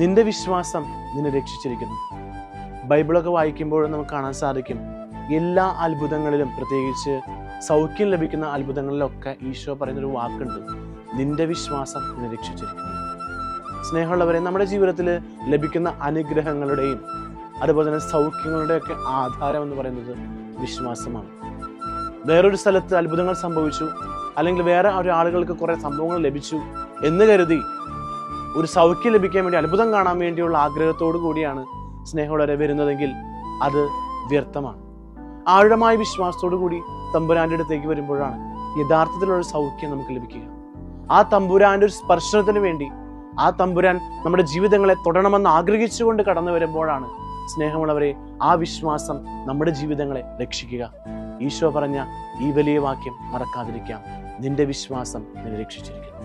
നിന്റെ വിശ്വാസം നിന്നെ രക്ഷിച്ചിരിക്കുന്നു. ബൈബിളൊക്കെ വായിക്കുമ്പോൾ നമുക്ക് കാണാൻ സാധിക്കും, എല്ലാ അത്ഭുതങ്ങളിലും, പ്രത്യേകിച്ച് സൗഖ്യം ലഭിക്കുന്ന അത്ഭുതങ്ങളിലൊക്കെ ഈശോ പറയുന്നൊരു വാക്കുണ്ട്, നിന്റെ വിശ്വാസം നിന്നെ രക്ഷിച്ചിരിക്കുന്നു. സ്നേഹമുള്ളവരെ, നമ്മുടെ ജീവിതത്തിൽ ലഭിക്കുന്ന അനുഗ്രഹങ്ങളുടെയും അതുപോലെ തന്നെ സൗഖ്യങ്ങളുടെയൊക്കെ ആധാരം എന്ന് പറയുന്നത് വിശ്വാസമാണ്. വേറൊരു സ്ഥലത്ത് അത്ഭുതങ്ങൾ സംഭവിച്ചു, അല്ലെങ്കിൽ വേറെ ഒരാളുകൾക്ക് കുറേ സംഭവങ്ങൾ ലഭിച്ചു എന്ന് കരുതി ഒരു സൗഖ്യം ലഭിക്കാൻ വേണ്ടി, അത്ഭുതം കാണാൻ വേണ്ടിയുള്ള ആഗ്രഹത്തോടു കൂടിയാണ് സ്നേഹമുള്ളവരെ വരുന്നതെങ്കിൽ അത് വ്യർത്ഥമാണ്. ആഴമായ വിശ്വാസത്തോടു കൂടി തമ്പുരാൻ്റെ അടുത്തേക്ക് വരുമ്പോഴാണ് യഥാർത്ഥത്തിലുള്ള സൗഖ്യം നമുക്ക് ലഭിക്കുക. ആ തമ്പുരാൻ്റെ ഒരു സ്പർശനത്തിന് വേണ്ടി, ആ തമ്പുരാൻ നമ്മുടെ ജീവിതങ്ങളെ തൊടണമെന്ന് ആഗ്രഹിച്ചുകൊണ്ട് കടന്നു വരുമ്പോഴാണ് സ്നേഹമുള്ളവരെ ആ വിശ്വാസം നമ്മുടെ ജീവിതങ്ങളെ രക്ഷിക്കുക. ഈശോ പറഞ്ഞ ഈ വലിയ വാക്യം മറക്കാതിരിക്കാം, നിന്റെ വിശ്വാസം നിന്നെ രക്ഷിച്ചിരിക്കുന്നു.